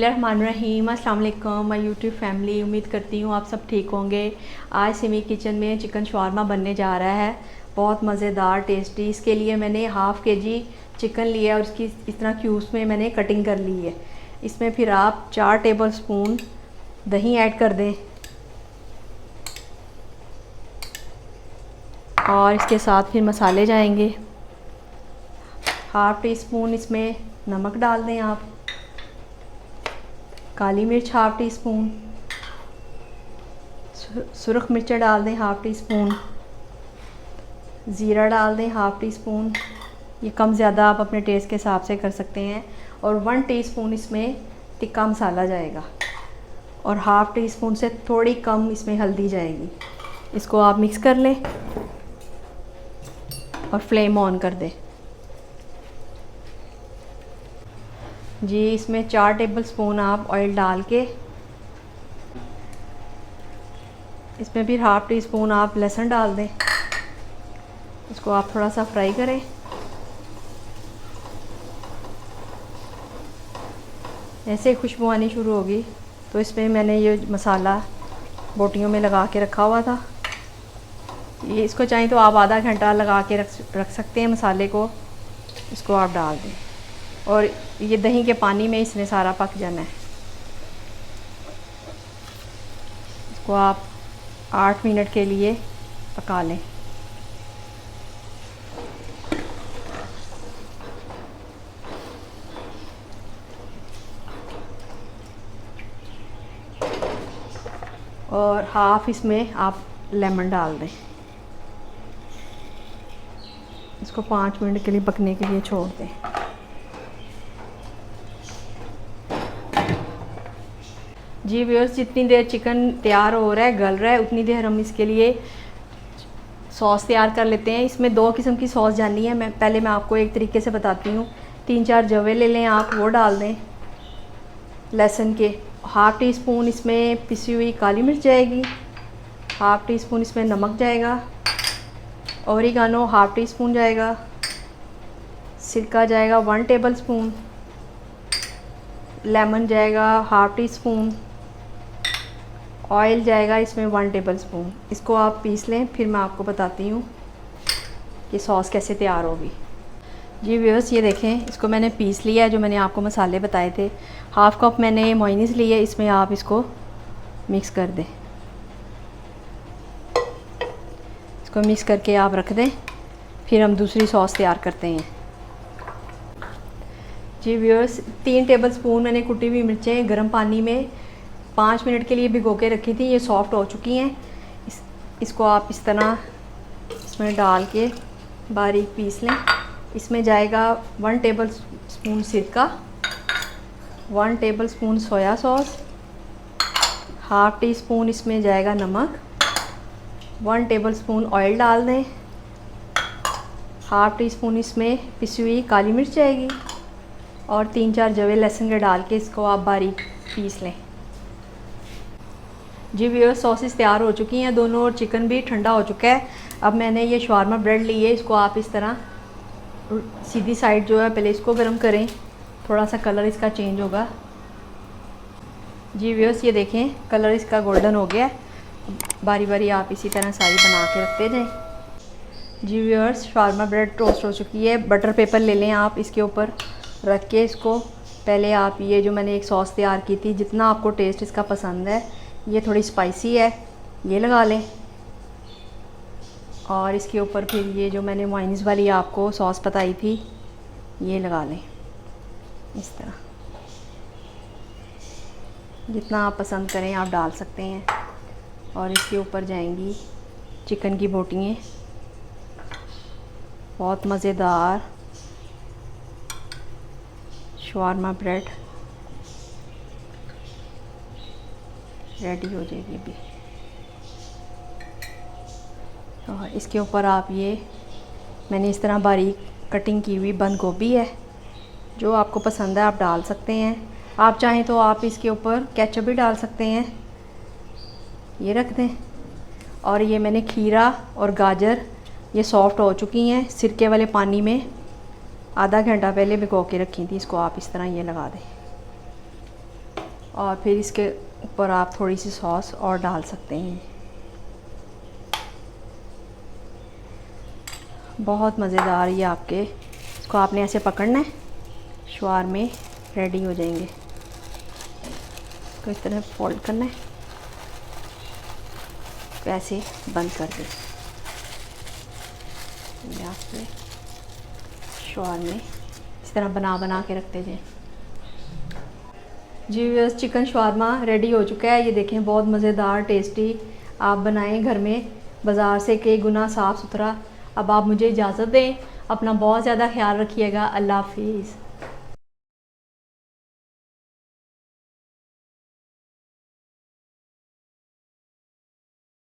बिस्मिल्लाहिर्रहमानिर्रहीम। अस्सलाम वालेकुम माय यूट्यूब फैमिली। उम्मीद करती हूँ आप सब ठीक होंगे। आज सिमी किचन में चिकन शवारमा बनने जा रहा है, बहुत मज़ेदार टेस्टी। इसके लिए मैंने हाफ़ kg चिकन लिया और उसकी इस तरह क्यूब्स में मैंने कटिंग कर ली है। इसमें फिर आप 4 टेबल स्पून दही ऐड कर दें और इसके साथ फिर मसाले जाएंगे। हाफ़ टी स्पून इसमें नमक डाल दें आप, काली मिर्च हाफ़ टी स्पून, सुरख मिर्च डाल दें हाफ़ टी स्पून, ज़ीरा डाल दें हाफ़ टी स्पून। ये कम ज़्यादा आप अपने टेस्ट के हिसाब से कर सकते हैं। और 1 टीस्पून इसमें टिक्का मसाला जाएगा और हाफ़ टी स्पून से थोड़ी कम इसमें हल्दी जाएगी। इसको आप मिक्स कर लें और फ्लेम ऑन कर दें। जी, इसमें 4 टेबल स्पून आप ऑयल डाल के इसमें फिर हाफ़ टी स्पून आप लहसुन डाल दें। इसको आप थोड़ा सा फ्राई करें। ऐसे खुशबू आनी शुरू होगी तो इसमें मैंने ये मसाला बोटियों में लगा के रखा हुआ था, ये इसको चाहें तो आप आधा घंटा लगा के रख सकते हैं मसाले को। इसको आप डाल दें और ये दही के पानी में इसने सारा पक जाना है। इसको आप 8 मिनट के लिए पका लें। और हाफ़ इसमें आप लेमन डाल दें। इसको 5 मिनट के लिए पकने के लिए छोड़ दें। जी व्यूअर्स, जितनी देर चिकन तैयार हो रहा है, गल रहा है, उतनी देर हम इसके लिए सॉस तैयार कर लेते हैं। इसमें 2 किस्म की सॉस जानी है। मैं आपको एक तरीके से बताती हूँ। 3-4 जवे ले लें आप, वो डाल दें लहसुन के। हाफ़ टी स्पून इसमें पिसी हुई काली मिर्च जाएगी, हाफ़ टी स्पून इसमें नमक जाएगा, ओरिगानो हाफ़ टी स्पून जाएगा, सिरका जाएगा 1 टेबल स्पून, लेमन जाएगा हाफ़ टी स्पून, ऑयल जाएगा इसमें 1 टेबल स्पून। इसको आप पीस लें, फिर मैं आपको बताती हूँ कि सॉस कैसे तैयार होगी। जी व्यूअर्स, ये देखें, इसको मैंने पीस लिया है जो मैंने आपको मसाले बताए थे। हाफ़ कप मैंने मेयोनीज़ ली है, इसमें आप इसको मिक्स कर दें। इसको मिक्स करके आप रख दें, फिर हम दूसरी सॉस तैयार करते हैं। जी व्यूअर्स, 3 टेबल स्पून मैंने कुटी हुई मिर्चें गर्म पानी में 5 मिनट के लिए भिगो के रखी थी। ये सॉफ़्ट हो चुकी हैं। इसको आप इस तरह इसमें डाल के बारीक पीस लें। इसमें जाएगा 1 टेबल स्पून सिरका, 1 table spoon soya sauce, half tea spoon इसमें जाएगा नमक, 1 टेबल स्पून ऑयल डाल दें, हाफ़ टी स्पून इसमें पिसी हुई काली मिर्च जाएगी और 3-4 जवे लहसुन के डाल के इसको आप बारीक पीस लें। जी व्यूअर्स, सॉसेस तैयार हो चुकी हैं दोनों और चिकन भी ठंडा हो चुका है। अब मैंने ये शवारमा ब्रेड ली है। इसको आप इस तरह सीधी साइड जो है पहले इसको गर्म करें, थोड़ा सा कलर इसका चेंज होगा। जी व्यूअर्स, ये देखें, कलर इसका गोल्डन हो गया है। बारी बारी आप इसी तरह सारी बना के रखते जाएं। जी व्यूअर्स, शवारमा ब्रेड टोस्ट हो चुकी है। बटर पेपर ले लें आप, इसके ऊपर रख के इसको पहले आप ये जो मैंने एक सॉस तैयार की थी, जितना आपको टेस्ट इसका पसंद है, ये थोड़ी स्पाइसी है, ये लगा लें। और इसके ऊपर फिर ये जो मैंने मेयोनीज़ वाली आपको सॉस बताई थी, ये लगा लें इस तरह। जितना आप पसंद करें आप डाल सकते हैं। और इसके ऊपर जाएंगी चिकन की बोटियाँ, बहुत मज़ेदार शवारमा ब्रेड रेडी हो जाएगी अभी। और इसके ऊपर आप ये मैंने इस तरह बारीक कटिंग की हुई बंद गोभी है, जो आपको पसंद है आप डाल सकते हैं। आप चाहें तो आप इसके ऊपर केचप भी डाल सकते हैं। ये रख दें। और ये मैंने खीरा और गाजर ये सॉफ़्ट हो चुकी हैं, सिरके वाले पानी में आधा घंटा पहले भिगो के रखी थी। इसको आप इस तरह ये लगा दें। और फिर इसके ऊपर आप थोड़ी सी सॉस और डाल सकते हैं। बहुत मज़ेदार ये आपके, इसको आपने ऐसे पकड़ना है, शवारमे रेडी हो जाएंगे। इसको इस तरह फोल्ड करना है, ऐसे बंद कर दें। आपके शवारमे इस तरह बना बना के रखते जाएं। जी व्यूअर्स, चिकन शवारमा रेडी हो चुका है। ये देखें, बहुत मज़ेदार टेस्टी। आप बनाएं घर में, बाज़ार से कई गुना साफ़ सुथरा। अब आप मुझे इजाज़त दें, अपना बहुत ज़्यादा ख्याल रखिएगा। अल्लाह हाफिज़।